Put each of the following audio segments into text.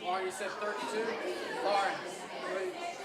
Lauren, you said 32? Lauren, please.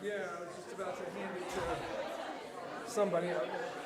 Yeah, I was just about to hand it to somebody out there.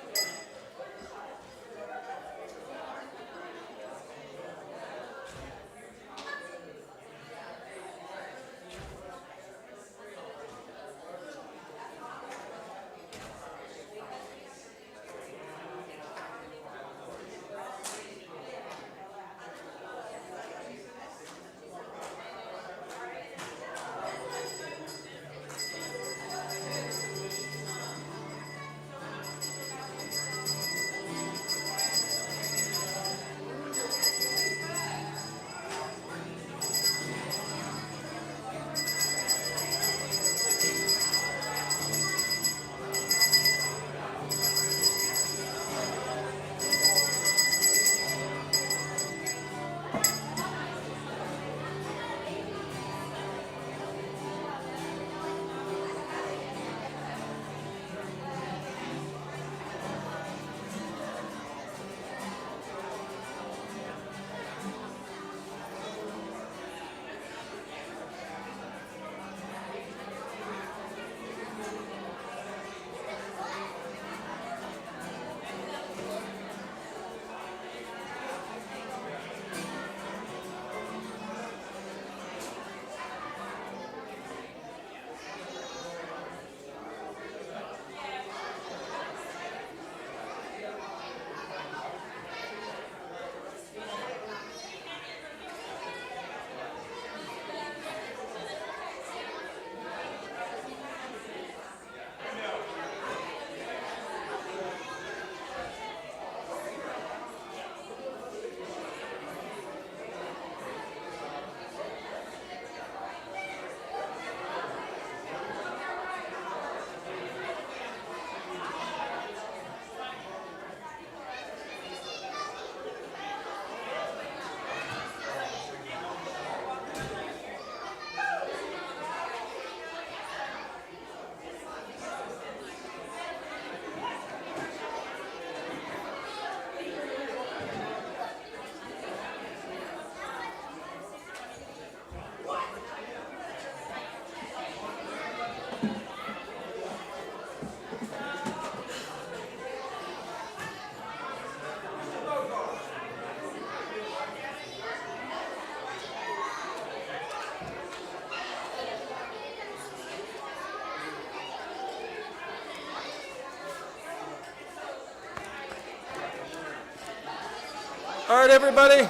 All right, everybody.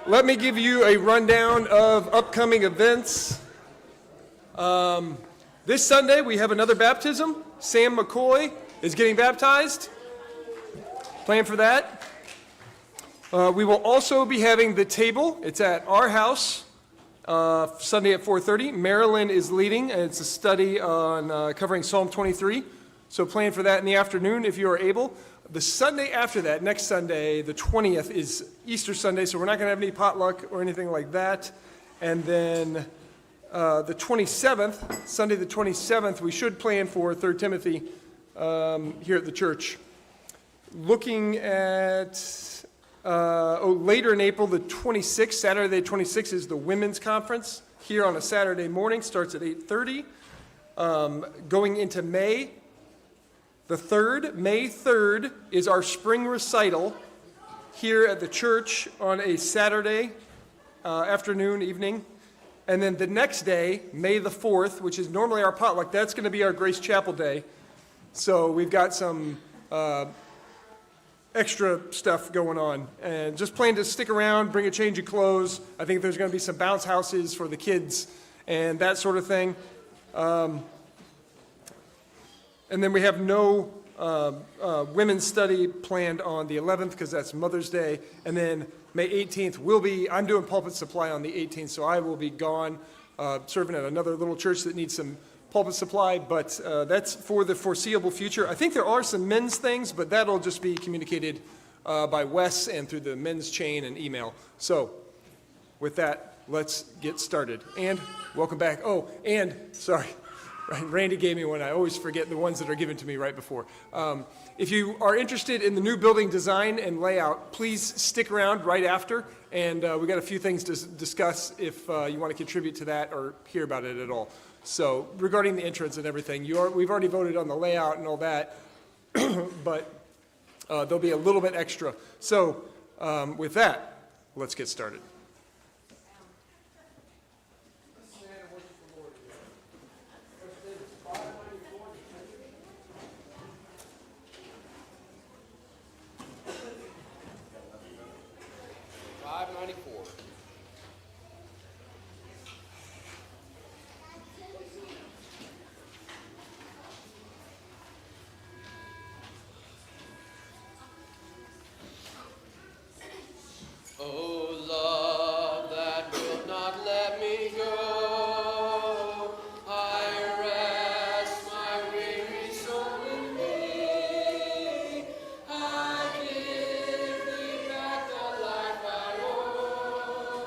Let me give you a rundown of upcoming events. This Sunday, we have another baptism. Sam McCoy is getting baptized. Plan for that. We will also be having the table. It's at our house, Sunday at 4:30. Marilyn is leading, and it's a study on covering Psalm 23. So plan for that in the afternoon if you are able. The Sunday after that, next Sunday, the 20th, is Easter Sunday, so we're not going to have any potluck or anything like that. And then the 27th, Sunday the 27th, we should plan for 3rd Timothy here at the church. Looking at, later in April, the 26th, Saturday the 26th, is the Women's Conference here on a Saturday morning, starts at 8:30. Going into May, the 3rd, May 3rd, is our spring recital here at the church on a Saturday afternoon, evening. And then the next day, May the 4th, which is normally our potluck, that's going to be our Grace Chapel Day. So we've got some extra stuff going on. And just plan to stick around, bring a change of clothes. I think there's going to be some bounce houses for the kids and that sort of thing. And then we have no women's study planned on the 11th because that's Mother's Day. And then May 18th I'm doing pulpit supply on the 18th, so I will be gone serving at another little church that needs some pulpit supply, but that's for the foreseeable future. I think there are some men's things, but that'll just be communicated by Wes and through the men's chain and email. So with that, let's get started. And welcome back. Oh, and sorry. Randy gave me one. I always forget the ones that are given to me right before. If you are interested in the new building design and layout, please stick around right after. And we got a few things to discuss if you want to contribute to that or hear about it at all. So regarding the entrance and everything, we've already voted on the layout and all that, but there'll be a little bit extra. So with that, let's get started. Oh, love that will not let me go, I rest my weary soul in thee. I give thee back the life I owe.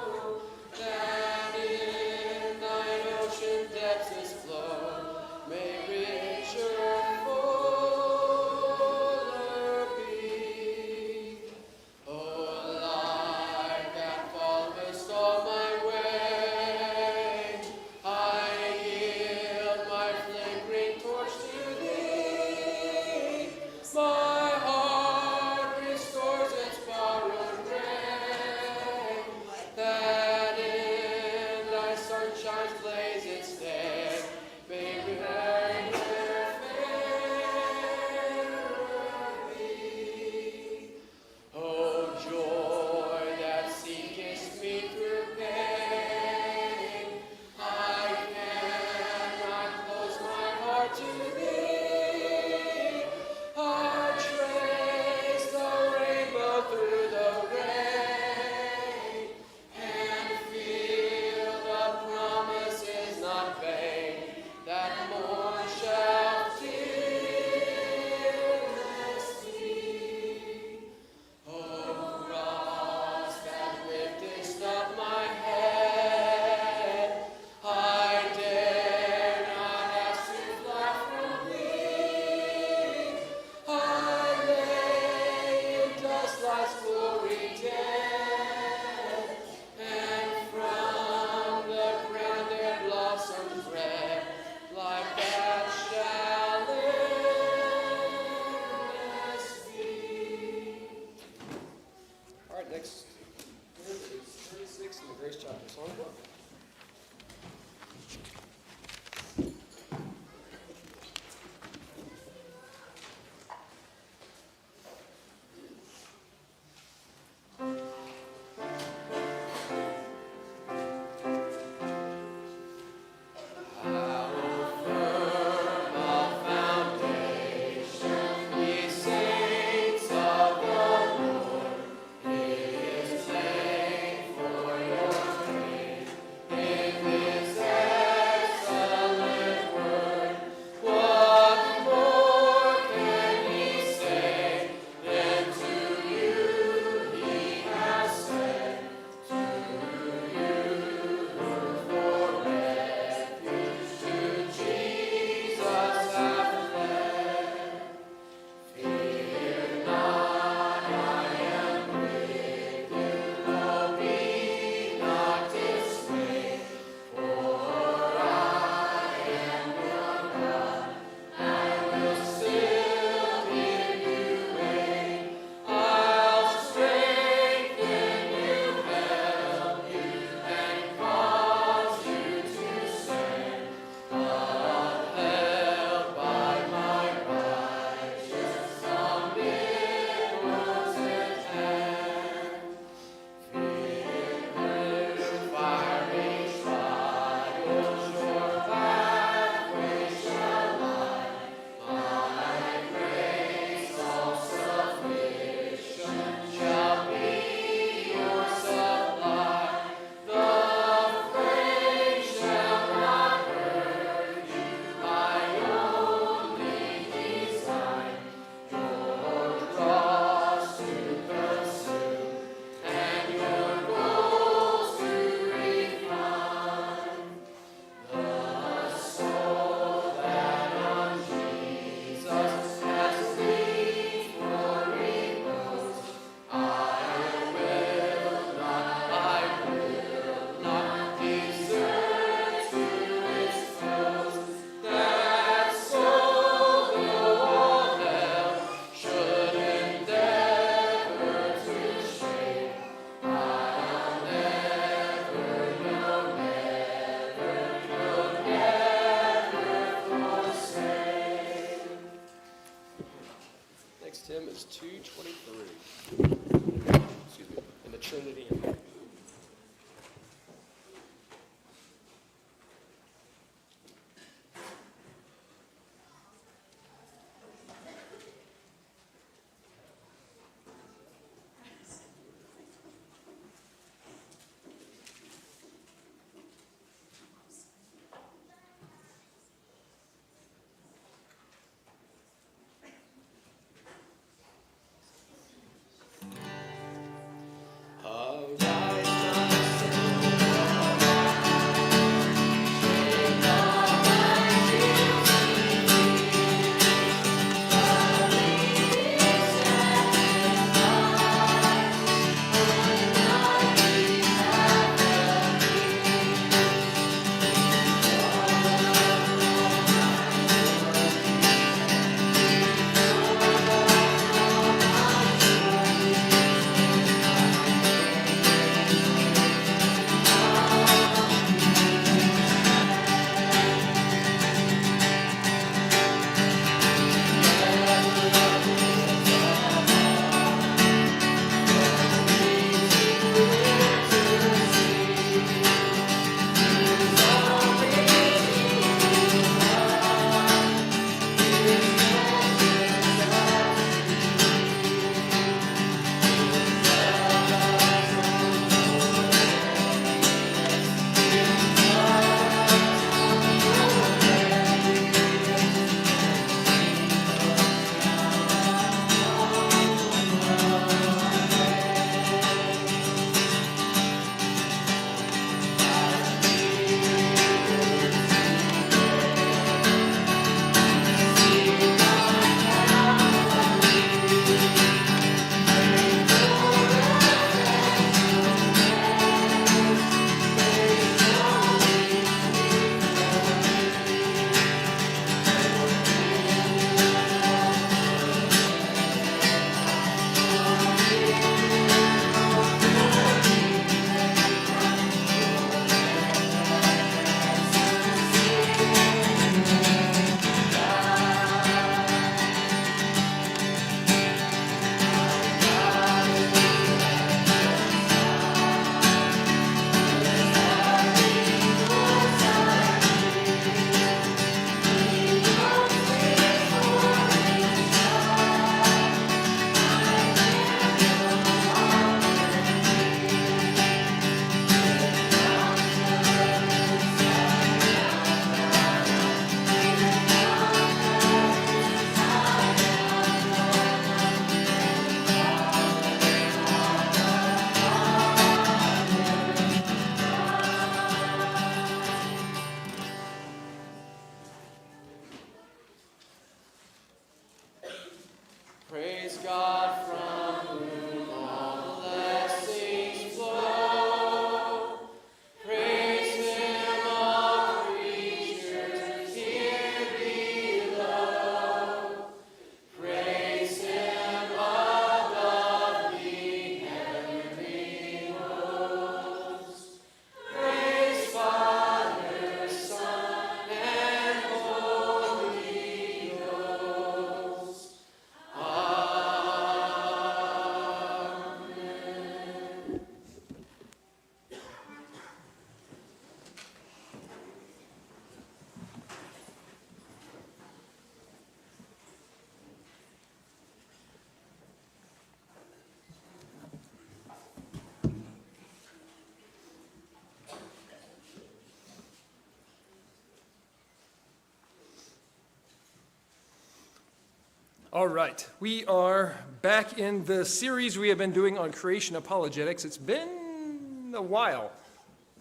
All right, we are back in the series we have been doing on creation apologetics. It's been a while,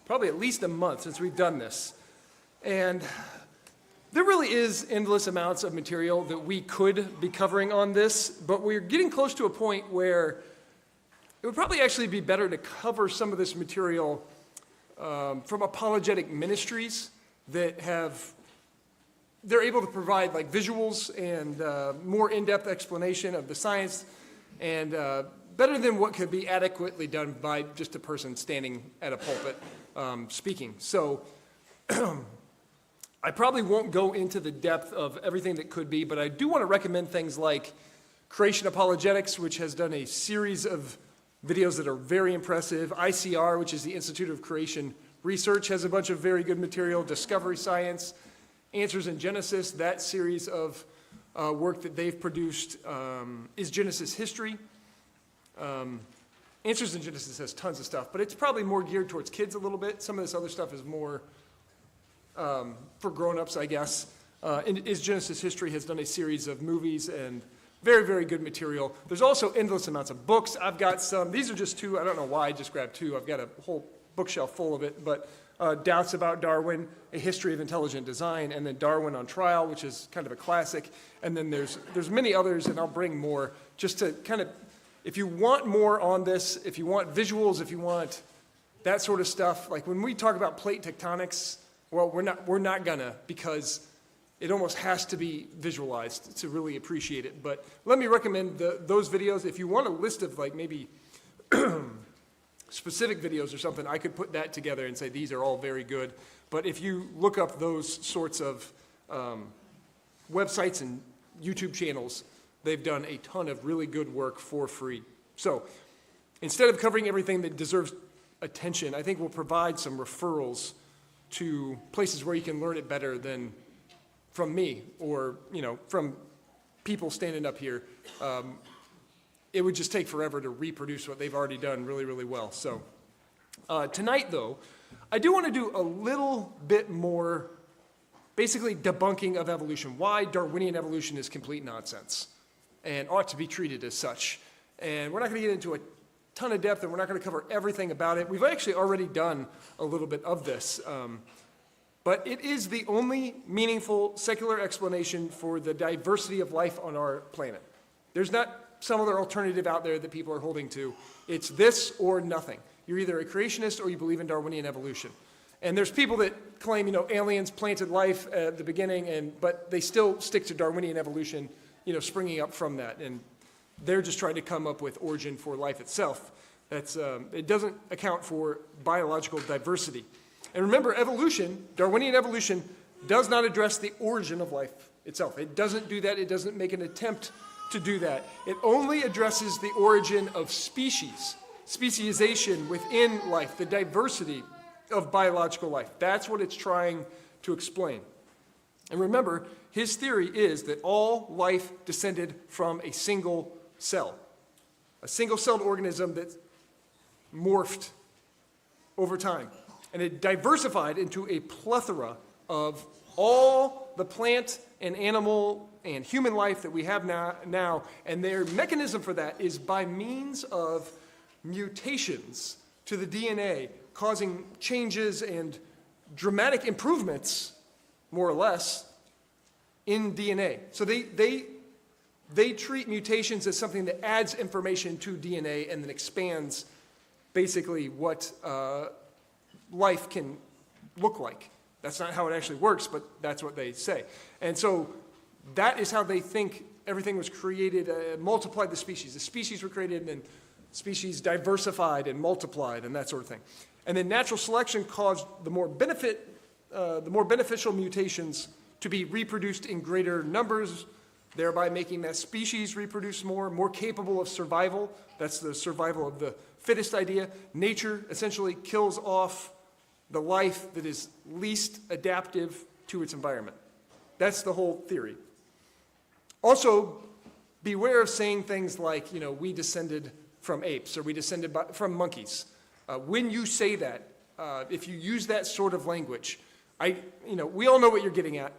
probably at least a month since we've done this. And there really is endless amounts of material that we could be covering on this, but we're getting close to a point where it would probably actually be better to cover some of this material from apologetic ministries that they're able to provide like visuals and more in-depth explanation of the science, and better than what could be adequately done by just a person standing at a pulpit speaking. So I probably won't go into the depth of everything that could be, but I do want to recommend things like Creation Apologetics, which has done a series of videos that are very impressive. ICR, which is the Institute of Creation Research, has a bunch of very good material. Discovery Science, Answers in Genesis, that series of work that they've produced. Is Genesis History? Answers in Genesis has tons of stuff, but it's probably more geared towards kids a little bit. Some of this other stuff is more for grown-ups, I guess. Is Genesis History has done a series of movies and very, very good material. There's also endless amounts of books. I've got some. These are just two. I don't know why I just grabbed two. I've got a whole bookshelf full of it, but Doubts About Darwin, A History of Intelligent Design, and then Darwin on Trial, which is kind of a classic. And then there's many others, and I'll bring more just to kind of, if you want more on this, if you want visuals, if you want that sort of stuff, like when we talk about plate tectonics, well, we're not gonna, because it almost has to be visualized to really appreciate it. But let me recommend those videos. If you want a list of like maybe specific videos or something, I could put that together and say these are all very good. But if you look up those sorts of websites and YouTube channels, they've done a ton of really good work for free. So instead of covering everything that deserves attention, I think we'll provide some referrals to places where you can learn it better than from me or from people standing up here. It would just take forever to reproduce what they've already done really, really well. So tonight, though, I do want to do a little bit more basically debunking of evolution, why Darwinian evolution is complete nonsense and ought to be treated as such. And we're not going to get into a ton of depth, and we're not going to cover everything about it. We've actually already done a little bit of this. But it is the only meaningful secular explanation for the diversity of life on our planet. There's not some other alternative out there that people are holding to. It's this or nothing. You're either a creationist or you believe in Darwinian evolution. And there's people that claim, aliens planted life at the beginning, but they still stick to Darwinian evolution, springing up from that. And they're just trying to come up with origin for life itself. It doesn't account for biological diversity. And remember, evolution, Darwinian evolution, does not address the origin of life itself. It doesn't do that. It doesn't make an attempt to do that. It only addresses the origin of species, speciation within life, the diversity of biological life. That's what it's trying to explain. And remember, his theory is that all life descended from a single cell, a single-celled organism that morphed over time. And it diversified into a plethora of all the plant and animal and human life that we have now. And their mechanism for that is by means of mutations to the DNA, causing changes and dramatic improvements, more or less, in DNA. So they treat mutations as something that adds information to DNA and then expands basically what life can look like. That's not how it actually works, but that's what they say. And so that is how they think everything was created, multiplied the species. The species were created and then species diversified and multiplied and that sort of thing. And then natural selection caused the more beneficial mutations to be reproduced in greater numbers, thereby making that species reproduce more capable of survival. That's the survival of the fittest idea. Nature essentially kills off the life that is least adaptive to its environment. That's the whole theory. Also, beware of saying things like, we descended from apes or we descended from monkeys. When you say that, if you use that sort of language, we all know what you're getting at.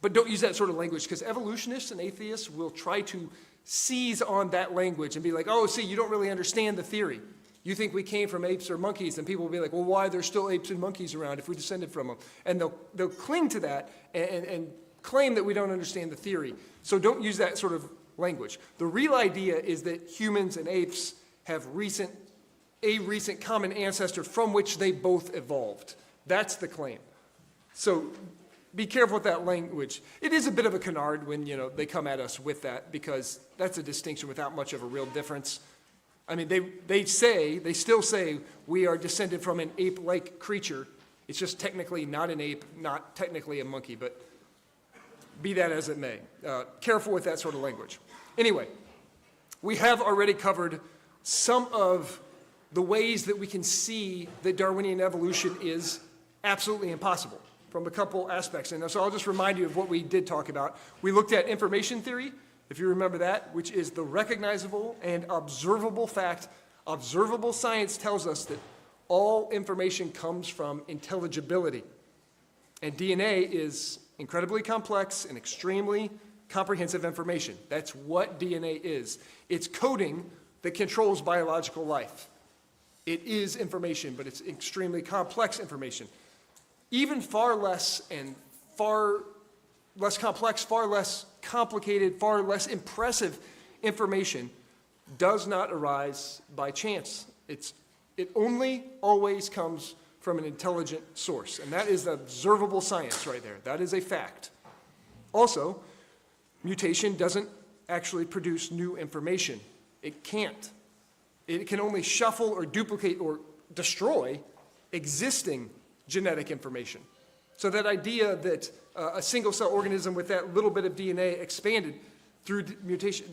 But don't use that sort of language, because evolutionists and atheists will try to seize on that language and be like, oh, see, you don't really understand the theory. You think we came from apes or monkeys, and people will be like, well, why are there still apes and monkeys around if we descended from them? And they'll cling to that and claim that we don't understand the theory. So don't use that sort of language. The real idea is that humans and apes have a recent common ancestor from which they both evolved. That's the claim. So be careful with that language. It is a bit of a canard when, they come at us with that, because that's a distinction without much of a real difference. I mean, they still say we are descended from an ape-like creature. It's just technically not an ape, not technically a monkey, but be that as it may. Careful with that sort of language. Anyway, we have already covered some of the ways that we can see that Darwinian evolution is absolutely impossible from a couple aspects. And so I'll just remind you of what we did talk about. We looked at information theory, if you remember that, which is the recognizable and observable fact. Observable science tells us that all information comes from intelligibility. And DNA is incredibly complex and extremely comprehensive information. That's what DNA is. It's coding that controls biological life. It is information, but it's extremely complex information. Even far less complex, far less complicated, far less impressive information does not arise by chance. It only always comes from an intelligent source, and that is observable science right there. That is a fact. Also, mutation doesn't actually produce new information. It can't. It can only shuffle or duplicate or destroy existing genetic information. So that idea that a single-cell organism with that little bit of DNA expanded through mutation,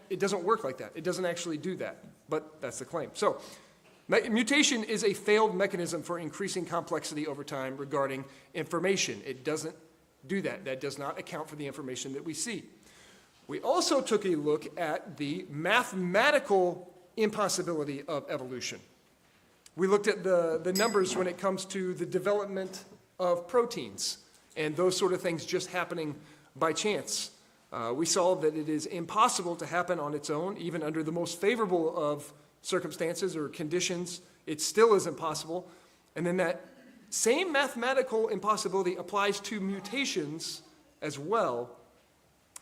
it doesn't work like that. It doesn't actually do that, but that's the claim. So mutation is a failed mechanism for increasing complexity over time regarding information. It doesn't do that. That does not account for the information that we see. We also took a look at the mathematical impossibility of evolution. We looked at the numbers when it comes to the development of proteins and those sort of things just happening by chance. We saw that it is impossible to happen on its own, even under the most favorable of circumstances or conditions. It still is impossible. And then that same mathematical impossibility applies to mutations as well.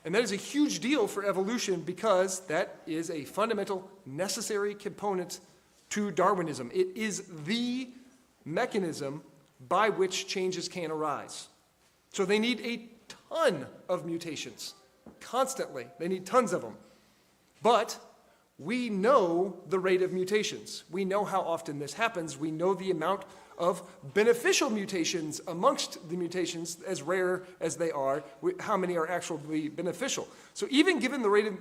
And that is a huge deal for evolution, because that is a fundamental, necessary component to Darwinism. It is the mechanism by which changes can arise. So they need a ton of mutations, constantly. They need tons of them. But we know the rate of mutations. We know how often this happens. We know the amount of beneficial mutations amongst the mutations, as rare as they are, how many are actually beneficial. So even given the rate of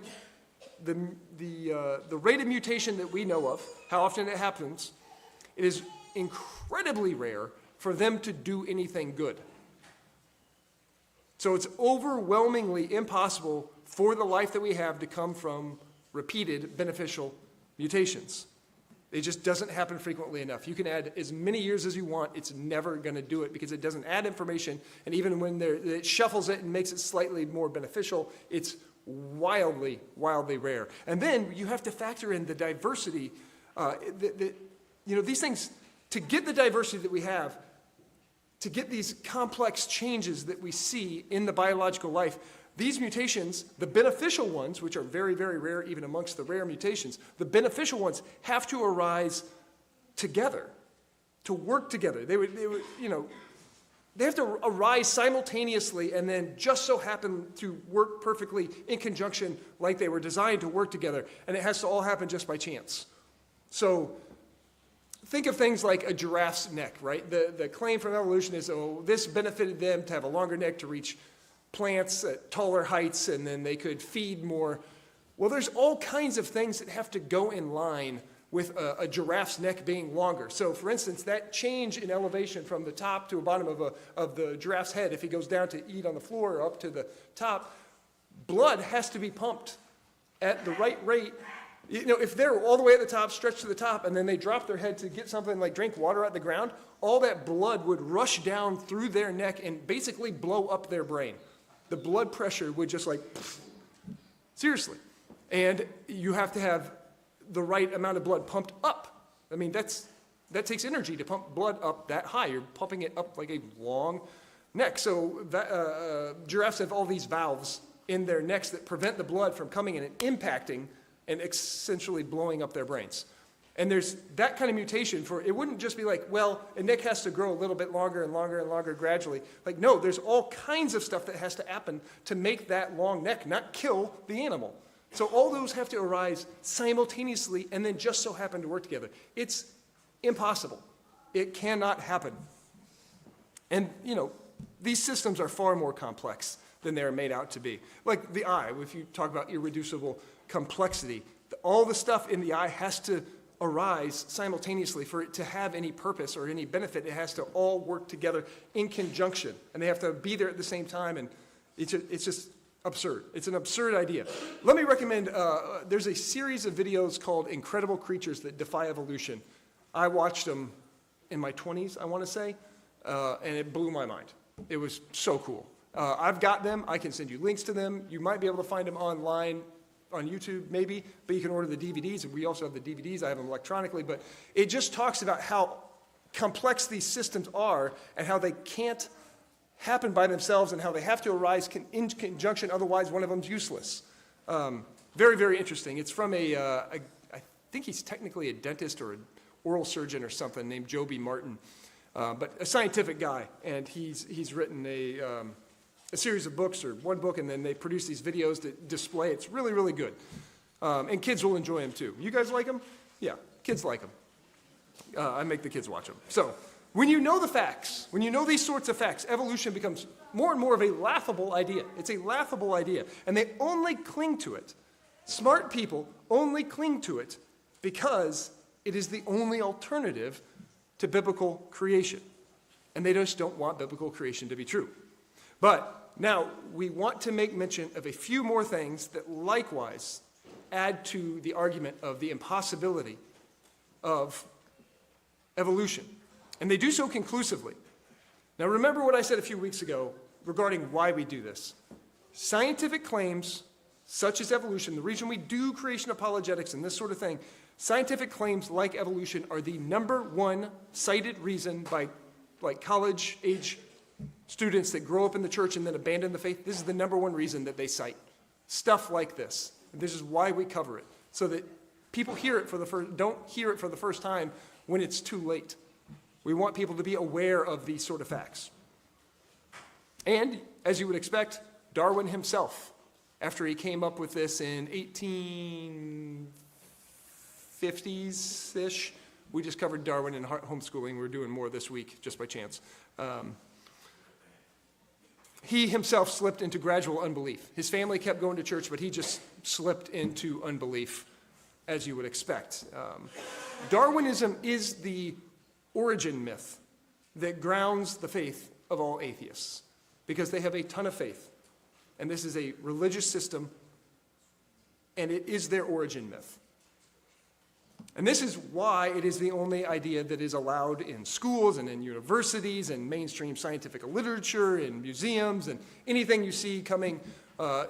the rate of mutation that we know of, how often it happens, it is incredibly rare for them to do anything good. So it's overwhelmingly impossible for the life that we have to come from repeated beneficial mutations. It just doesn't happen frequently enough. You can add as many years as you want, it's never going to do it, because it doesn't add information, and even when it shuffles it and makes it slightly more beneficial, it's wildly, wildly rare. And then you have to factor in the diversity. These things, to get the diversity that we have, to get these complex changes that we see in the biological life, these mutations, the beneficial ones, which are very, very rare even amongst the rare mutations, the beneficial ones have to arise together, to work together. They have to arise simultaneously and then just so happen to work perfectly in conjunction like they were designed to work together. And it has to all happen just by chance. So think of things like a giraffe's neck, right? The claim from evolution is, oh, this benefited them to have a longer neck to reach plants at taller heights, and then they could feed more. Well, there's all kinds of things that have to go in line with a giraffe's neck being longer. So, for instance, that change in elevation from the top to the bottom of the giraffe's head, if he goes down to eat on the floor or up to the top, blood has to be pumped at the right rate. If they're all the way at the top, stretched to the top, and then they drop their head to get something like drink water out the ground, all that blood would rush down through their neck and basically blow up their brain. the blood pressure would just like, seriously. And you have to have the right amount of blood pumped up. I mean, that takes energy to pump blood up that high. You're pumping it up like a long neck. So giraffes have all these valves in their necks that prevent the blood from coming in and impacting and essentially blowing up their brains. And there's that kind of mutation for, it wouldn't just be like, well, a neck has to grow a little bit longer and longer and longer gradually. Like, no, there's all kinds of stuff that has to happen to make that long neck not kill the animal. So all those have to arise simultaneously and then just so happen to work together. It's impossible. It cannot happen. And, you know, these systems are far more complex than they're made out to be. Like the eye, if you talk about irreducible complexity, all the stuff in the eye has to arise simultaneously for it to have any purpose or any benefit. It has to all work together in conjunction, and they have to be there at the same time, and it's just absurd. It's an absurd idea. Let me recommend, there's a series of videos called Incredible Creatures That Defy Evolution. I watched them in my 20s, I want to say, and it blew my mind. It was so cool. I've got them. I can send you links to them. You might be able to find them online on YouTube, maybe, but you can order the DVDs, and we also have the DVDs. I have them electronically, but it just talks about how complex these systems are and how they can't happen by themselves and how they have to arise in conjunction, otherwise one of them's useless. Very, very interesting. It's from I think he's technically a dentist or an oral surgeon or something named Joby Martin, but a scientific guy, and he's written a series of books, or one book, and then they produce these videos that display. It's really, really good. And kids will enjoy them too. You guys like them? Yeah, kids like them. I make the kids watch them. So when you know the facts, when you know these sorts of facts, evolution becomes more and more of a laughable idea. It's a laughable idea, and they only cling to it. Smart people only cling to it because it is the only alternative to biblical creation. And they just don't want biblical creation to be true. But now we want to make mention of a few more things that likewise add to the argument of the impossibility of evolution. And they do so conclusively. Now remember what I said a few weeks ago regarding why we do this. Scientific claims such as evolution, the reason we do creation apologetics and this sort of thing, scientific claims like evolution are the number one cited reason by like college-age students that grow up in the church and then abandon the faith. This is the number one reason that they cite. Stuff like this. And this is why we cover it, so that people don't hear it for the first time when it's too late. We want people to be aware of these sort of facts. And, as you would expect, Darwin himself, after he came up with this in 1850s-ish, we just covered Darwin in homeschooling. We're doing more this week, just by chance. He himself slipped into gradual unbelief. His family kept going to church, but he just slipped into unbelief, as you would expect. Darwinism is the origin myth that grounds the faith of all atheists, because they have a ton of faith. And this is a religious system, and it is their origin myth. And this is why it is the only idea that is allowed in schools and in universities and mainstream scientific literature, in museums, and anything you see coming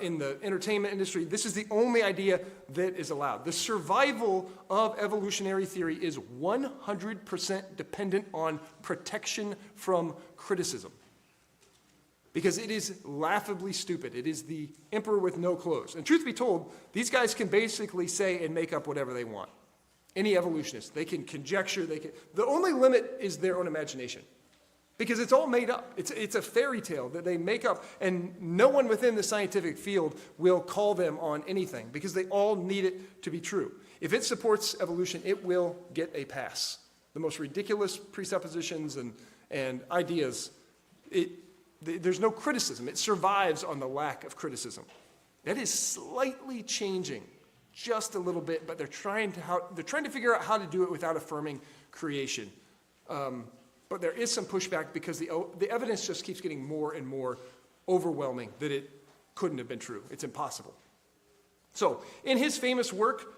in the entertainment industry. This is the only idea that is allowed. The survival of evolutionary theory is 100% dependent on protection from criticism, because it is laughably stupid. It is the emperor with no clothes. And truth be told, these guys can basically say and make up whatever they want. Any evolutionist, they can conjecture, the only limit is their own imagination, because it's all made up. It's a fairy tale that they make up, and no one within the scientific field will call them on anything, because they all need it to be true. If it supports evolution, it will get a pass. The most ridiculous presuppositions and ideas, there's no criticism. It survives on the lack of criticism. That is slightly changing just a little bit, but they're trying to figure out how to do it without affirming creation. But there is some pushback, because the evidence just keeps getting more and more overwhelming that it couldn't have been true. It's impossible. So, in his famous work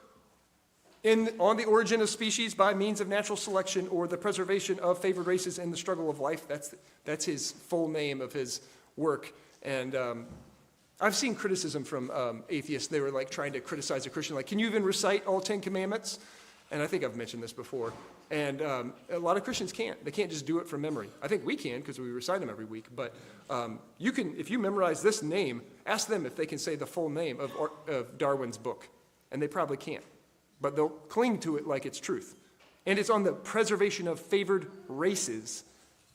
on the origin of species by means of natural selection, or the preservation of favored races in the struggle of life, that's his full name of his work. And I've seen criticism from atheists. They were like trying to criticize a Christian, like, can you even recite all 10 commandments? And I think I've mentioned this before. And a lot of Christians can't. They can't just do it from memory. I think we can because we recite them every week. But you can, if you memorize this name, ask them if they can say the full name of Darwin's book. And they probably can't. But they'll cling to it like it's truth. And it's on the preservation of favored races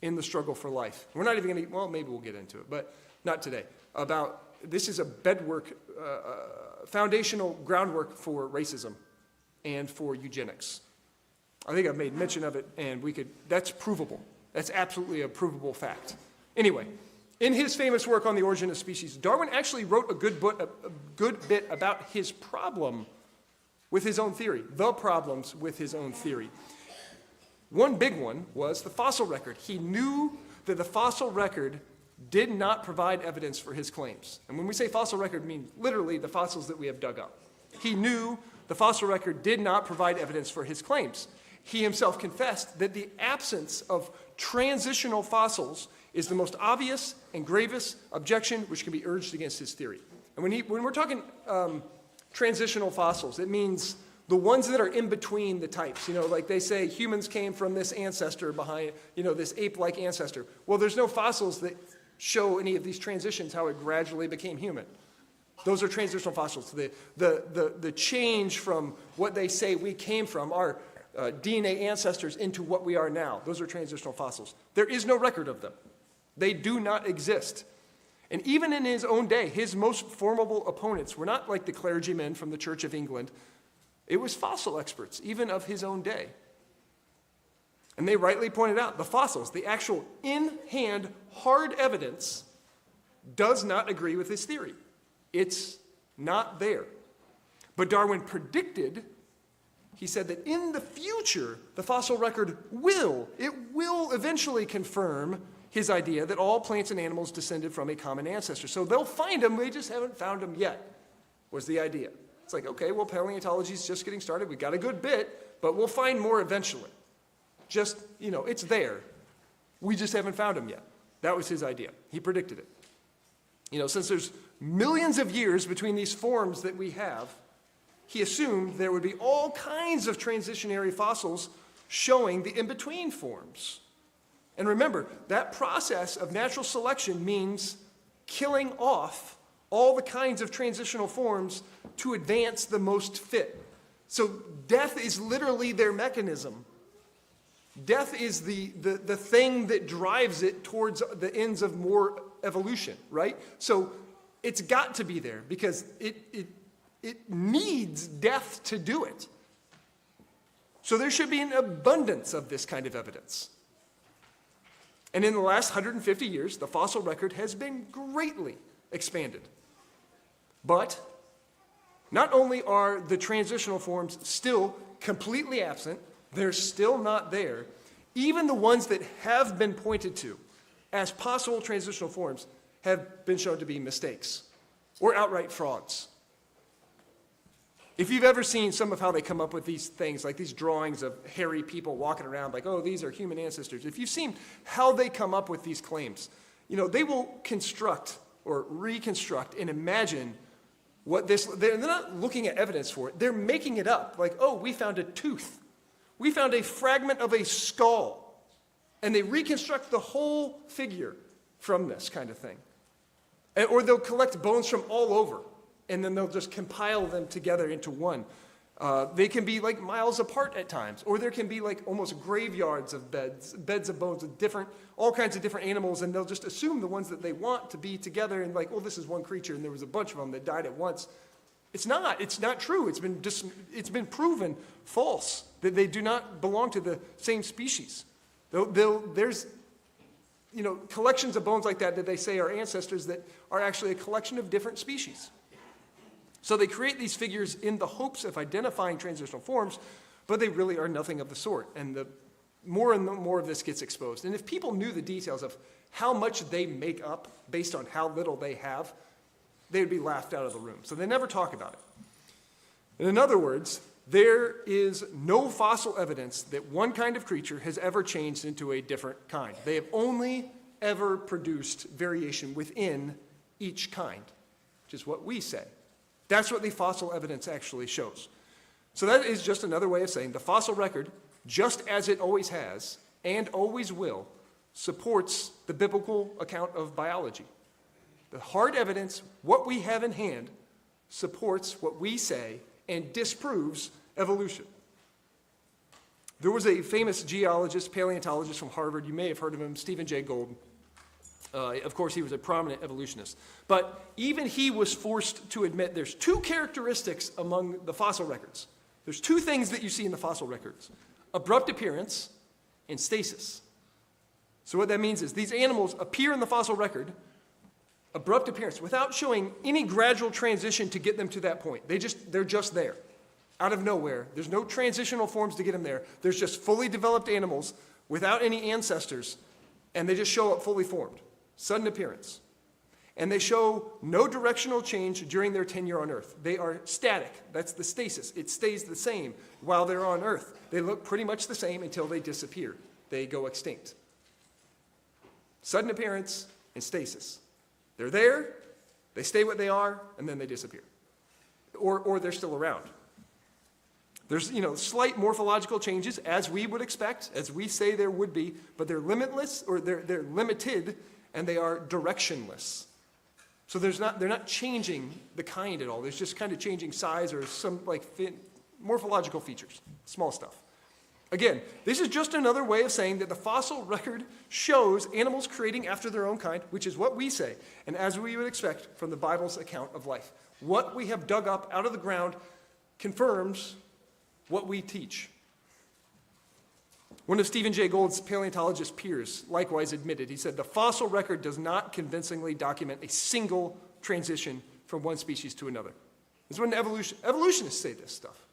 in the struggle for life. We're not even going to, well, maybe we'll get into it, but not today. This is a bedwork, foundational groundwork for racism and for eugenics. I think I've made mention of it, and that's provable. That's absolutely a provable fact. Anyway, in his famous work on the origin of species, Darwin actually wrote a good bit about his problem with his own theory, the problems with his own theory. One big one was the fossil record. He knew that the fossil record did not provide evidence for his claims. And when we say fossil record, we mean literally the fossils that we have dug up. He knew the fossil record did not provide evidence for his claims. He himself confessed that the absence of transitional fossils is the most obvious and gravest objection which can be urged against his theory. And when we're talking transitional fossils, it means the ones that are in between the types. Like they say humans came from this ancestor behind, this ape-like ancestor. Well, there's no fossils that show any of these transitions, how it gradually became human. Those are transitional fossils. The change from what they say we came from, our DNA ancestors, into what we are now. Those are transitional fossils. There is no record of them. They do not exist. And even in his own day, his most formidable opponents were not like the clergymen from the Church of England. It was fossil experts, even of his own day. And they rightly pointed out the fossils, the actual in-hand hard evidence, does not agree with his theory. It's not there. But Darwin predicted, he said that in the future, the fossil record will eventually confirm his idea that all plants and animals descended from a common ancestor. So they'll find them, they just haven't found them yet, was the idea. It's like, okay, well, paleontology is just getting started. We've got a good bit, but we'll find more eventually. Just, it's there. We just haven't found them yet. That was his idea. He predicted it. Since there's millions of years between these forms that we have, he assumed there would be all kinds of transitionary fossils showing the in-between forms. And remember, that process of natural selection means killing off all the kinds of transitional forms to advance the most fit. So death is literally their mechanism. Death is the thing that drives it towards the ends of more evolution, right? So it's got to be there because it needs death to do it. So there should be an abundance of this kind of evidence. And in the last 150 years, the fossil record has been greatly expanded. But not only are the transitional forms still completely absent, they're still not there, even the ones that have been pointed to as possible transitional forms have been shown to be mistakes or outright frauds. If you've ever seen some of how they come up with these things, like these drawings of hairy people walking around like, oh, these are human ancestors. If you've seen how they come up with these claims, they will construct or reconstruct and imagine what they're not looking at evidence for it. They're making it up. Like, oh, we found a tooth. We found a fragment of a skull. And they reconstruct the whole figure from this kind of thing. Or they'll collect bones from all over, and then they'll just compile them together into one. They can be like miles apart at times, or there can be like almost graveyards of beds of bones of all kinds of different animals, and they'll just assume the ones that they want to be together and like, oh, this is one creature, and there was a bunch of them that died at once. It's not true. It's been proven false that they do not belong to the same species. There's collections of bones like that they say are ancestors that are actually a collection of different species. So they create these figures in the hopes of identifying transitional forms, but they really are nothing of the sort. And the more of this gets exposed. And if people knew the details of how much they make up based on how little they have, they would be laughed out of the room. So they never talk about it. And in other words, there is no fossil evidence that one kind of creature has ever changed into a different kind. They have only ever produced variation within each kind. which is what we say. That's what the fossil evidence actually shows. So that is just another way of saying the fossil record, just as it always has and always will, supports the biblical account of biology. The hard evidence, what we have in hand, supports what we say and disproves evolution. There was a famous geologist, paleontologist from Harvard, you may have heard of him, Stephen Jay Gould. Of course, he was a prominent evolutionist. But even he was forced to admit there's two characteristics among the fossil records. There's two things that you see in the fossil records: abrupt appearance and stasis. So what that means is these animals appear in the fossil record, abrupt appearance, without showing any gradual transition to get them to that point. They're just there, out of nowhere. There's no transitional forms to get them there. There's just fully developed animals without any ancestors, and they just show up fully formed. Sudden appearance. And they show no directional change during their tenure on Earth. They are static. That's the stasis. It stays the same while they're on Earth. They look pretty much the same until they disappear. They go extinct. Sudden appearance and stasis. They're there, they stay what they are, and then they disappear. Or they're still around. There's, slight morphological changes, as we would expect, as we say there would be, but they're limitless, or they're limited, and they are directionless. So they're not changing the kind at all. There's just kind of changing size or some morphological features, small stuff. Again, this is just another way of saying that the fossil record shows animals creating after their own kind, which is what we say, and as we would expect from the Bible's account of life. What we have dug up out of the ground confirms what we teach. One of Stephen Jay Gould's paleontologist peers likewise admitted, he said, the fossil record does not convincingly document a single transition from one species to another. This is when evolutionists say this stuff.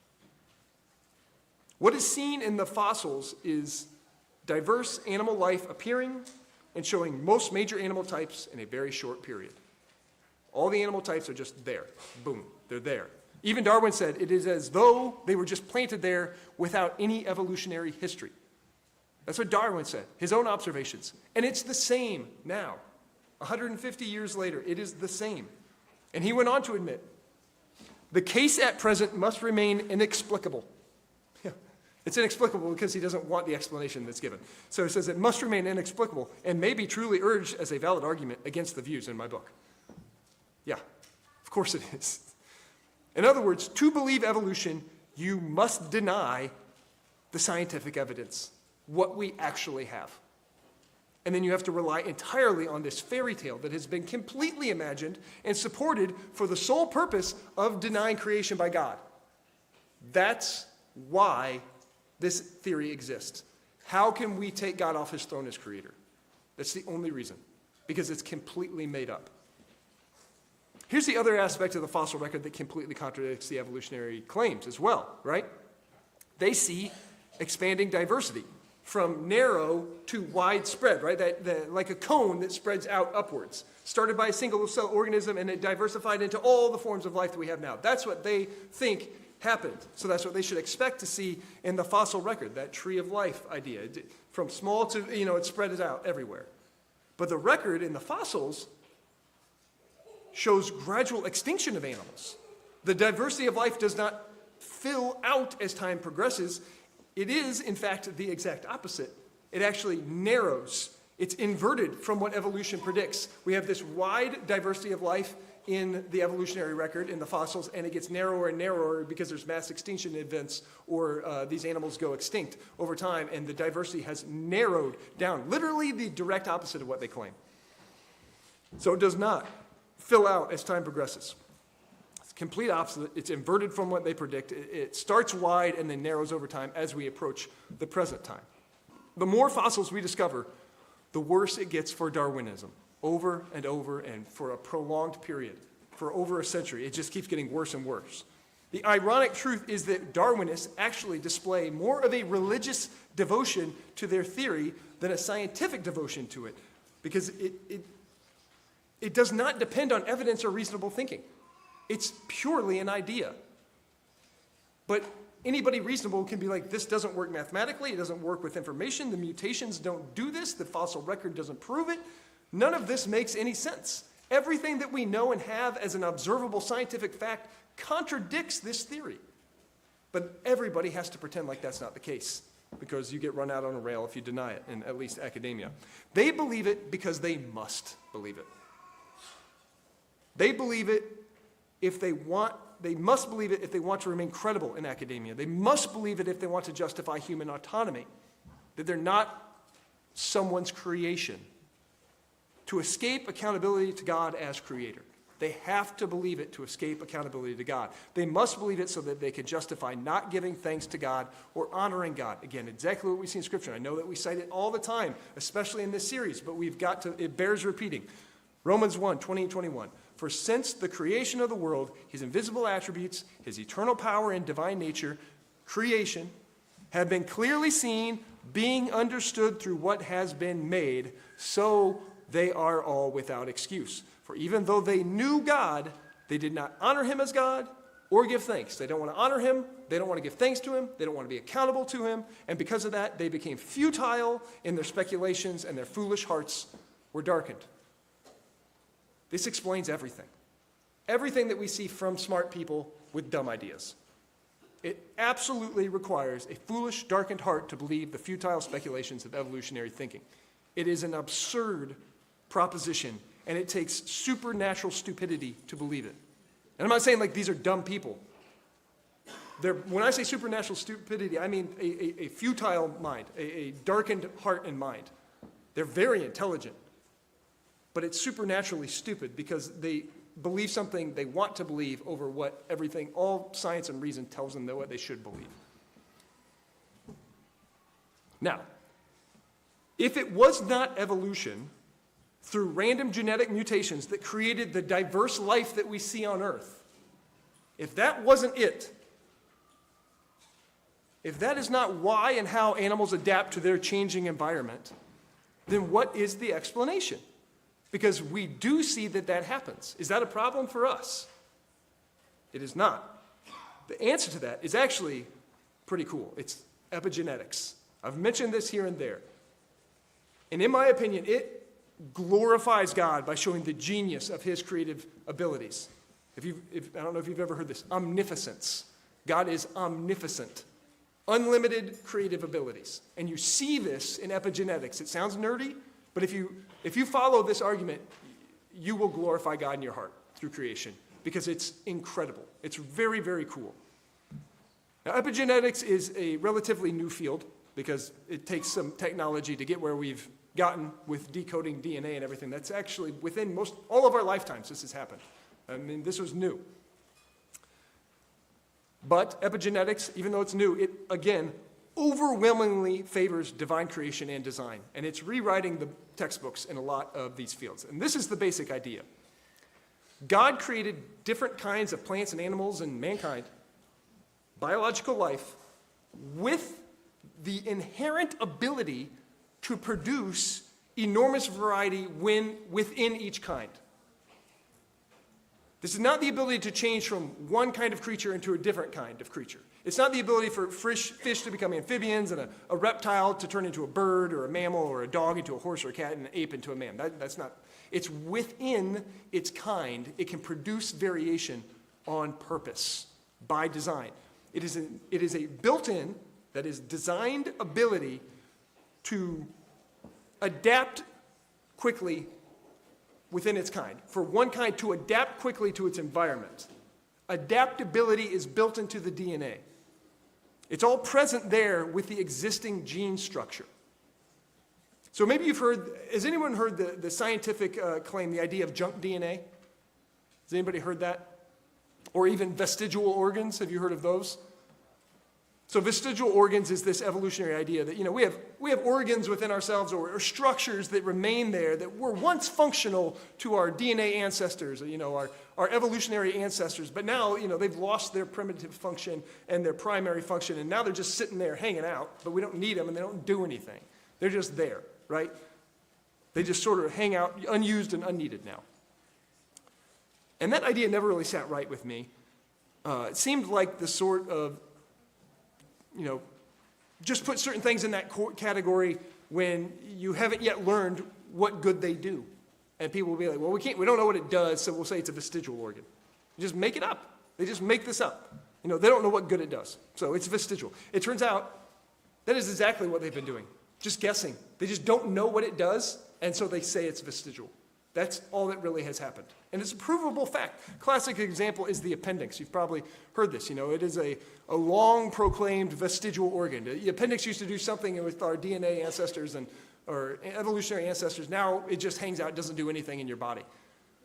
What is seen in the fossils is diverse animal life appearing and showing most major animal types in a very short period. All the animal types are just there. Boom, they're there. Even Darwin said it is as though they were just planted there without any evolutionary history. That's what Darwin said, his own observations. And it's the same now. 150 years later, it is the same. And he went on to admit, the case at present must remain inexplicable. It's inexplicable because he doesn't want the explanation that's given. So he says it must remain inexplicable and may be truly urged as a valid argument against the views in my book. Yeah, of course it is. In other words, to believe evolution, you must deny the scientific evidence, what we actually have. And then you have to rely entirely on this fairy tale that has been completely imagined and supported for the sole purpose of denying creation by God. That's why this theory exists. How can we take God off his throne as creator? That's the only reason, because it's completely made up. Here's the other aspect of the fossil record that completely contradicts the evolutionary claims as well, right? They see expanding diversity from narrow to widespread, right? Like a cone that spreads out upwards. Started by a single cell organism and it diversified into all the forms of life that we have now. That's what they think happened. So that's what they should expect to see in the fossil record, that tree of life idea. From small to, it spread out everywhere. But the record in the fossils shows gradual extinction of animals. The diversity of life does not fill out as time progresses. It is, in fact, the exact opposite. It actually narrows. It's inverted from what evolution predicts. We have this wide diversity of life in the evolutionary record, in the fossils, and it gets narrower and narrower because there's mass extinction events or these animals go extinct over time, and the diversity has narrowed down. Literally the direct opposite of what they claim. So it does not fill out as time progresses. It's complete opposite. It's inverted from what they predict. It starts wide and then narrows over time as we approach the present time. The more fossils we discover, the worse it gets for Darwinism. Over and over and for a prolonged period, for over a century. It just keeps getting worse and worse. The ironic truth is that Darwinists actually display more of a religious devotion to their theory than a scientific devotion to it, because it does not depend on evidence or reasonable thinking. It's purely an idea. But anybody reasonable can be like, this doesn't work mathematically, it doesn't work with information, the mutations don't do this, the fossil record doesn't prove it. None of this makes any sense. Everything that we know and have as an observable scientific fact contradicts this theory. But everybody has to pretend like that's not the case, because you get run out on a rail if you deny it, in at least academia. They believe it because they must believe it. They believe it if they want, they must believe it if they want to remain credible in academia. They must believe it if they want to justify human autonomy, that they're not someone's creation. To escape accountability to God as creator. They have to believe it to escape accountability to God. They must believe it so that they can justify not giving thanks to God or honoring God. Again, exactly what we see in Scripture. I know that we cite it all the time, especially in this series, but we've got to, it bears repeating. Romans 1, 20 and 21. For since the creation of the world, his invisible attributes, his eternal power and divine nature, creation, have been clearly seen, being understood through what has been made, so they are all without excuse. For even though they knew God, they did not honor him as God or give thanks. They don't want to honor him. They don't want to give thanks to him. They don't want to be accountable to him. And because of that, they became futile in their speculations, and their foolish hearts were darkened. This explains everything. Everything that we see from smart people with dumb ideas. It absolutely requires a foolish, darkened heart to believe the futile speculations of evolutionary thinking. It is an absurd proposition, and it takes supernatural stupidity to believe it. And I'm not saying like these are dumb people. When I say supernatural stupidity, I mean a futile mind, a darkened heart and mind. They're very intelligent, but it's supernaturally stupid because they believe something they want to believe over what everything, all science and reason tells them that what they should believe. Now, if it was not evolution through random genetic mutations that created the diverse life that we see on Earth, if that wasn't it, if that is not why and how animals adapt to their changing environment, then what is the explanation? Because we do see that that happens. Is that a problem for us? It is not. The answer to that is actually pretty cool. It's epigenetics. I've mentioned this here and there. And in my opinion, it glorifies God by showing the genius of his creative abilities. I don't know if you've ever heard this, omnificence. God is omnificent. Unlimited creative abilities. And you see this in epigenetics. It sounds nerdy, but if you follow this argument, you will glorify God in your heart through creation because it's incredible. It's very, very cool. Now, epigenetics is a relatively new field because it takes some technology to get where we've gotten with decoding DNA and everything. That's actually within all of our lifetimes this has happened. I mean, this was new. But epigenetics, even though it's new, it, again, overwhelmingly favors divine creation and design. And it's rewriting the textbooks in a lot of these fields. And this is the basic idea. God created different kinds of plants and animals and mankind, biological life, with the inherent ability to produce enormous variety within each kind. This is not the ability to change from one kind of creature into a different kind of creature. It's not the ability for fish to become amphibians and a reptile to turn into a bird or a mammal or a dog into a horse or a cat and an ape into a man. That's not. It's within its kind. It can produce variation on purpose by design. It is a built-in, that is designed ability to adapt quickly within its kind, for one kind to adapt quickly to its environment. Adaptability is built into the DNA. It's all present there with the existing gene structure. So maybe you've heard, has anyone heard the scientific claim, the idea of junk DNA? Has anybody heard that? Or even vestigial organs, have you heard of those? So vestigial organs is this evolutionary idea that, we have organs within ourselves or structures that remain there that were once functional to our DNA ancestors, our evolutionary ancestors, but now, they've lost their primitive function and their primary function, and now they're just sitting there hanging out, but we don't need them and they don't do anything. They're just there, right? They just sort of hang out, unused and unneeded now. And that idea never really sat right with me. It seemed like the sort of just put certain things in that category when you haven't yet learned what good they do. And people will be like, well, we don't know what it does, so we'll say it's a vestigial organ. You just make it up. They just make this up. They don't know what good it does. So it's vestigial. It turns out that is exactly what they've been doing. Just guessing. They just don't know what it does, and so they say it's vestigial. That's all that really has happened. And it's a provable fact. Classic example is the appendix. You've probably heard this. It is a long proclaimed vestigial organ. The appendix used to do something with our DNA ancestors or evolutionary ancestors. Now it just hangs out, doesn't do anything in your body.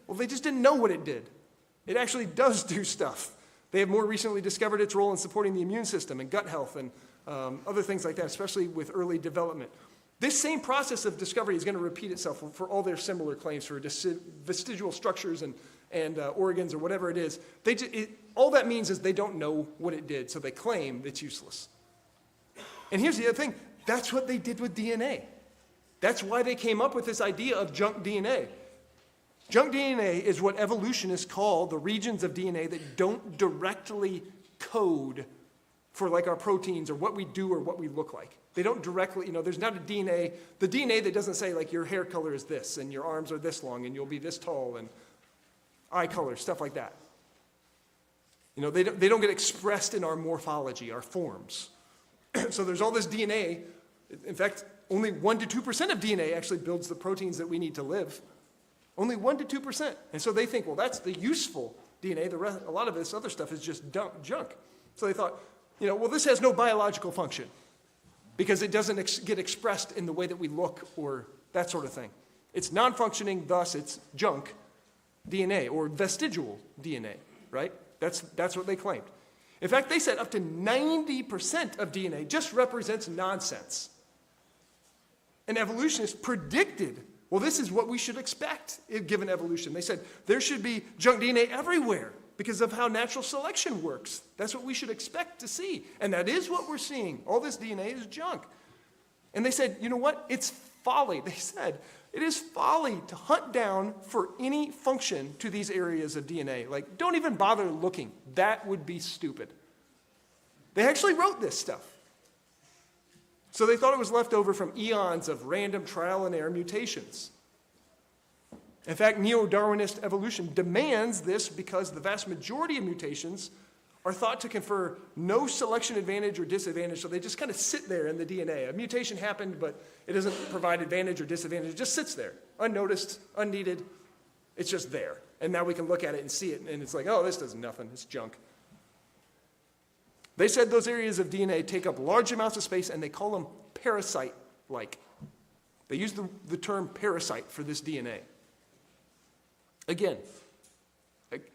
Well, they just didn't know what it did. It actually does do stuff. They have more recently discovered its role in supporting the immune system and gut health and other things like that, especially with early development. This same process of discovery is going to repeat itself for all their similar claims for vestigial structures and organs or whatever it is. All that means is they don't know what it did, so they claim it's useless. And here's the other thing. That's what they did with DNA. That's why they came up with this idea of junk DNA. Junk DNA is what evolutionists call the regions of DNA that don't directly code for like our proteins or what we do or what we look like. They don't directly, there's not the DNA that doesn't say like your hair color is this and your arms are this long and you'll be this tall and eye color, stuff like that. They don't get expressed in our morphology, our forms. So there's all this DNA. In fact, only 1% to 2% of DNA actually builds the proteins that we need to live. Only 1% to 2%. And so they think, well, that's the useful DNA. A lot of this other stuff is just junk. So they thought, well, this has no biological function because it doesn't get expressed in the way that we look or that sort of thing. It's non-functioning, thus it's junk DNA or vestigial DNA, right? That's what they claimed. In fact, they said up to 90% of DNA just represents nonsense. And evolutionists predicted, well, this is what we should expect given evolution. They said there should be junk DNA everywhere because of how natural selection works. That's what we should expect to see. And that is what we're seeing. All this DNA is junk. And they said, you know what? It's folly. They said, it is folly to hunt down for any function to these areas of DNA. Like, don't even bother looking. That would be stupid. They actually wrote this stuff. So they thought it was left over from eons of random trial and error mutations. In fact, neo-Darwinist evolution demands this because the vast majority of mutations are thought to confer no selection advantage or disadvantage, so they just kind of sit there in the DNA. A mutation happened, but it doesn't provide advantage or disadvantage. It just sits there, unnoticed, unneeded. It's just there. And now we can look at it and see it, and it's like, oh, this does nothing. It's junk. They said those areas of DNA take up large amounts of space, and they call them parasite-like. They use the term parasite for this DNA. Again,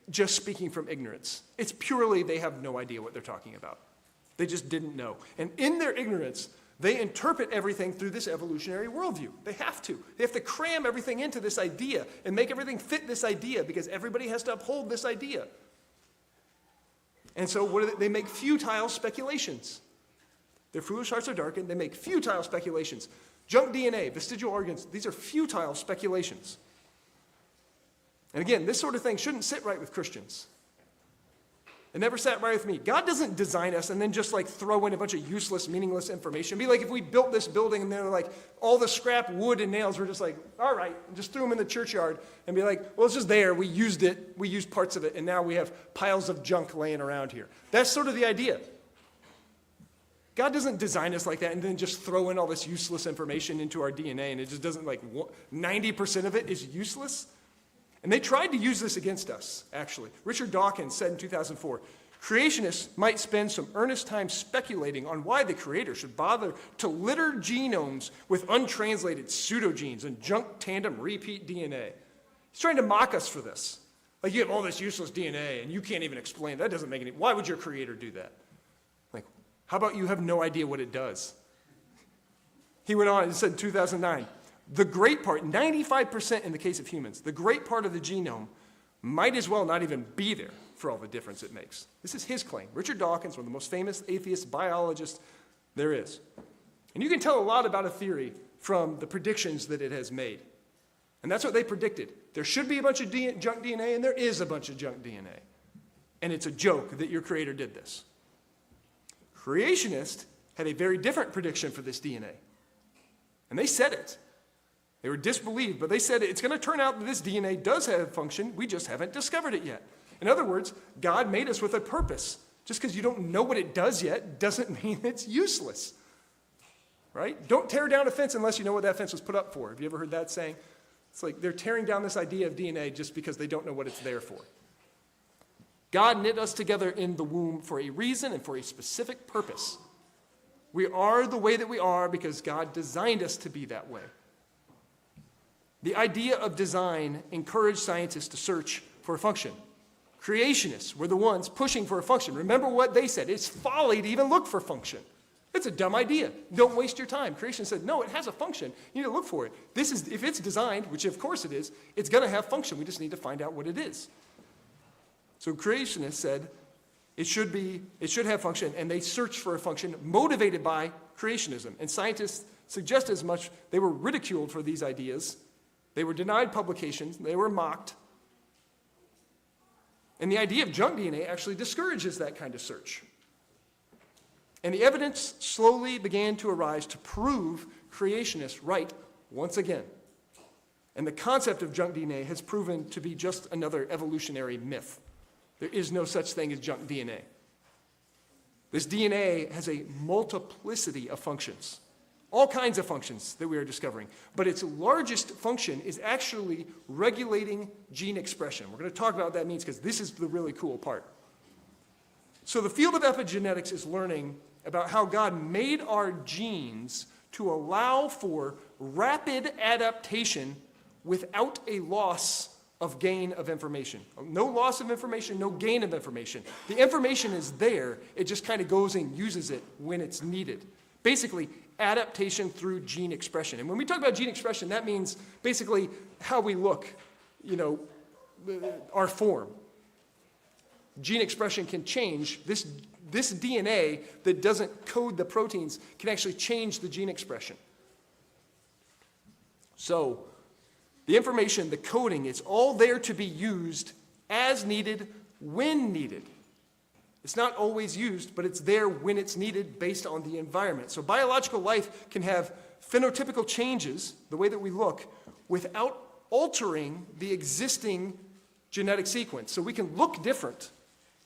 just speaking from ignorance. It's purely they have no idea what they're talking about. They just didn't know. And in their ignorance, they interpret everything through this evolutionary worldview. They have to. They have to cram everything into this idea and make everything fit this idea because everybody has to uphold this idea. And so what do they make futile speculations. Their foolish hearts are darkened. They make futile speculations. Junk DNA, vestigial organs, these are futile speculations. And again, this sort of thing shouldn't sit right with Christians. It never sat right with me. God doesn't design us and then just like throw in a bunch of useless, meaningless information. It'd be like if we built this building and then like all the scrap wood and nails were just like, all right, and just threw them in the churchyard and be like, well, it's just there. We used it. We used parts of it. And now we have piles of junk laying around here. That's sort of the idea. God doesn't design us like that and then just throw in all this useless information into our DNA and it just doesn't 90% of it is useless. And they tried to use this against us, actually. Richard Dawkins said in 2004, creationists might spend some earnest time speculating on why the Creator should bother to litter genomes with untranslated pseudogenes and junk tandem repeat DNA. He's trying to mock us for this. Like, you have all this useless DNA and you can't even explain. That doesn't make any... Why would your Creator do that? Like, how about you have no idea what it does? He went on and said in 2009, the great part, 95% in the case of humans, the great part of the genome might as well not even be there for all the difference it makes. This is his claim. Richard Dawkins, one of the most famous atheist biologists there is. And you can tell a lot about a theory from the predictions that it has made. And that's what they predicted. There should be a bunch of junk DNA, and there is a bunch of junk DNA. And it's a joke that your Creator did this. Creationists had a very different prediction for this DNA. And they said it. They were disbelieved, but they said it's going to turn out that this DNA does have a function, we just haven't discovered it yet. In other words, God made us with a purpose. Just because you don't know what it does yet doesn't mean it's useless. Right? Don't tear down a fence unless you know what that fence was put up for. Have you ever heard that saying? It's like they're tearing down this idea of DNA just because they don't know what it's there for. God knit us together in the womb for a reason and for a specific purpose. We are the way that we are because God designed us to be that way. The idea of design encouraged scientists to search for a function. Creationists were the ones pushing for a function. Remember what they said. It's folly to even look for function. It's a dumb idea. Don't waste your time. Creation said, no, it has a function. You need to look for it. If it's designed, which of course it is, it's going to have function. We just need to find out what it is. So creationists said it should have function, and they searched for a function motivated by creationism. And scientists suggest as much. They were ridiculed for these ideas. They were denied publications. They were mocked. And the idea of junk DNA actually discourages that kind of search. And the evidence slowly began to arise to prove creationists right once again. And the concept of junk DNA has proven to be just another evolutionary myth. There is no such thing as junk DNA. This DNA has a multiplicity of functions, all kinds of functions that we are discovering. But its largest function is actually regulating gene expression. We're going to talk about what that means because this is the really cool part. So the field of epigenetics is learning about how God made our genes to allow for rapid adaptation without a loss of gain of information. No loss of information, no gain of information. The information is there, it just kind of goes and uses it when it's needed. Basically, adaptation through gene expression. And when we talk about gene expression, that means basically how we look, our form. Gene expression can change. This DNA that doesn't code the proteins can actually change the gene expression. So the information, the coding, it's all there to be used as needed, when needed. It's not always used, but it's there when it's needed based on the environment. So biological life can have phenotypical changes, the way that we look, without altering the existing genetic sequence. So we can look different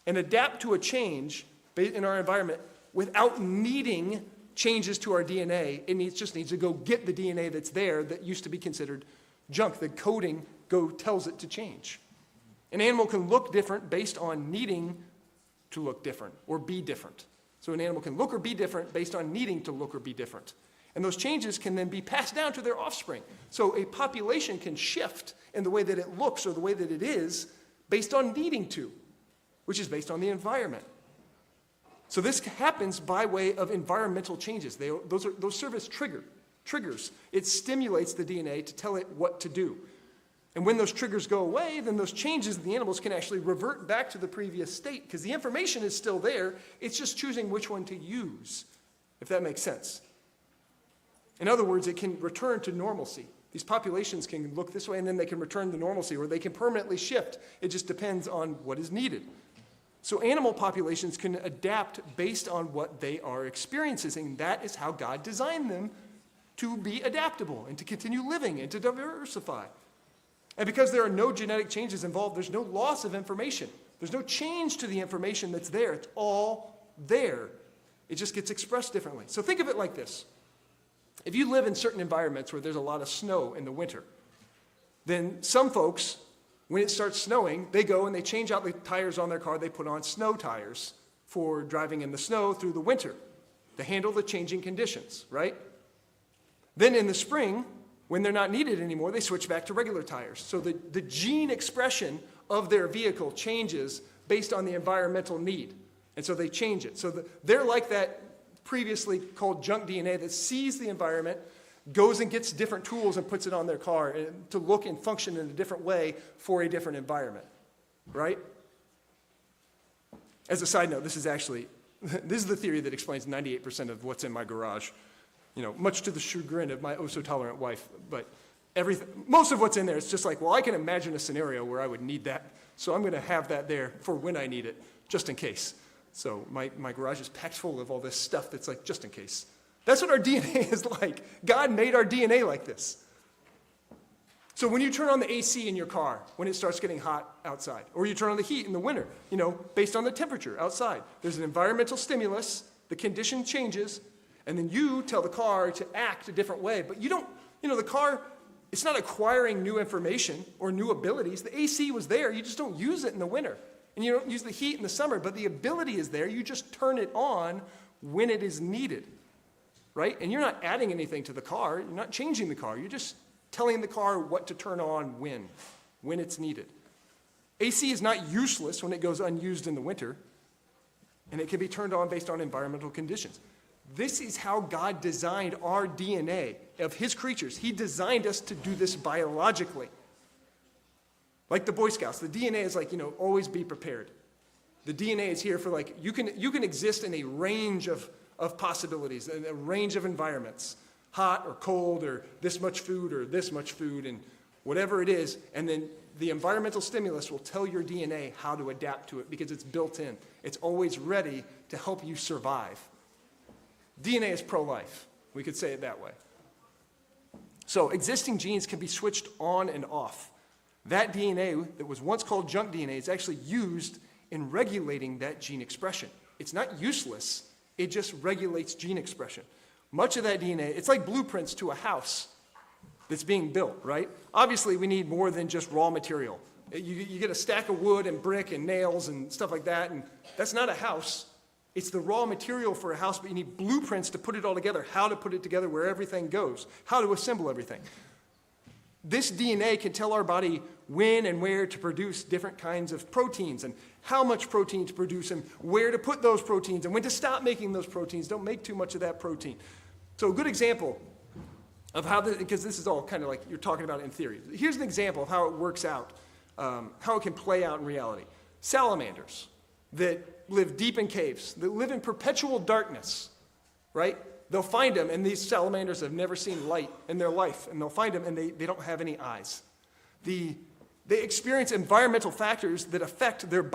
and adapt to a change in our environment without needing changes to our DNA. It just needs to go get the DNA that's there that used to be considered junk. The coding tells it to change. An animal can look different based on needing to look different or be different. So an animal can look or be different based on needing to look or be different. And those changes can then be passed down to their offspring. So a population can shift in the way that it looks or the way that it is based on needing to, which is based on the environment. So this happens by way of environmental changes. Those serve as triggers. It stimulates the DNA to tell it what to do. And when those triggers go away, then those changes in the animals can actually revert back to the previous state because the information is still there. It's just choosing which one to use, if that makes sense. In other words, it can return to normalcy. These populations can look this way and then they can return to normalcy, or they can permanently shift. It just depends on what is needed. So animal populations can adapt based on what they are experiencing. That is how God designed them to be adaptable and to continue living and to diversify. And because there are no genetic changes involved, there's no loss of information. There's no change to the information that's there. It's all there. It just gets expressed differently. So think of it like this. If you live in certain environments where there's a lot of snow in the winter, then some folks, when it starts snowing, they go and they change out the tires on their car. They put on snow tires for driving in the snow through the winter to handle the changing conditions, right? Then in the spring, when they're not needed anymore, they switch back to regular tires. So the gene expression of their vehicle changes based on the environmental need. And so they change it. So they're like that previously called junk DNA that sees the environment, goes and gets different tools and puts it on their car to look and function in a different way for a different environment, right? As a side note, this is the theory that explains 98% of what's in my garage. Much to the chagrin of my oh-so-tolerant wife, but most of what's in there is just like, well, I can imagine a scenario where I would need that, so I'm going to have that there for when I need it, just in case. So my garage is packed full of all this stuff that's like, just in case. That's what our DNA is like. God made our DNA like this. So when you turn on the AC in your car, when it starts getting hot outside, or you turn on the heat in the winter, based on the temperature outside, there's an environmental stimulus, the condition changes, and then you tell the car to act a different way. But you don't, the car, it's not acquiring new information or new abilities. The AC was there, you just don't use it in the winter. And you don't use the heat in the summer, but the ability is there, you just turn it on when it is needed, right? And you're not adding anything to the car, you're not changing the car, you're just telling the car what to turn on when it's needed. AC is not useless when it goes unused in the winter, and it can be turned on based on environmental conditions. This is how God designed our DNA of his creatures. He designed us to do this biologically. Like the Boy Scouts, the DNA is like, always be prepared. The DNA is here for you can exist in a range of possibilities, a range of environments. Hot or cold or this much food and whatever it is, and then the environmental stimulus will tell your DNA how to adapt to it because it's built in. It's always ready to help you survive. DNA is pro-life. We could say it that way. So existing genes can be switched on and off. That DNA that was once called junk DNA is actually used in regulating that gene expression. It's not useless, it just regulates gene expression. Much of that DNA, it's like blueprints to a house that's being built, right? Obviously, we need more than just raw material. You get a stack of wood and brick and nails and stuff like that, and that's not a house. It's the raw material for a house, but you need blueprints to put it all together, how to put it together, where everything goes, how to assemble everything. This DNA can tell our body when and where to produce different kinds of proteins and how much protein to produce and where to put those proteins and when to stop making those proteins. Don't make too much of that protein. So a good example of how because this is all kind of like you're talking about in theory. Here's an example of how it works out, how it can play out in reality. Salamanders that live deep in caves, that live in perpetual darkness, right? They'll find them, and these salamanders have never seen light in their life, and they'll find them, and they don't have any eyes. They experience environmental factors that affect their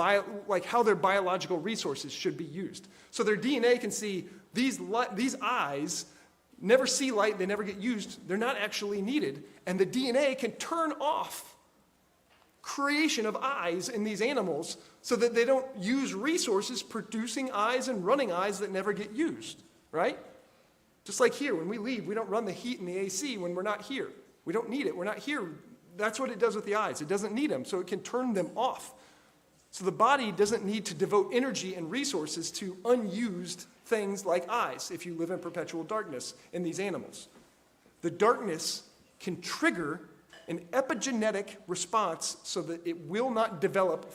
how their biological resources should be used. So their DNA can see these eyes never see light, they never get used, they're not actually needed, and the DNA can turn off creation of eyes in these animals so that they don't use resources producing eyes and running eyes that never get used, right? Just like here, when we leave, we don't run the heat and the AC when we're not here. We don't need it. We're not here. That's what it does with the eyes. It doesn't need them, so it can turn them off. So the body doesn't need to devote energy and resources to unused things like eyes if you live in perpetual darkness in these animals. The darkness can trigger an epigenetic response so that it will not develop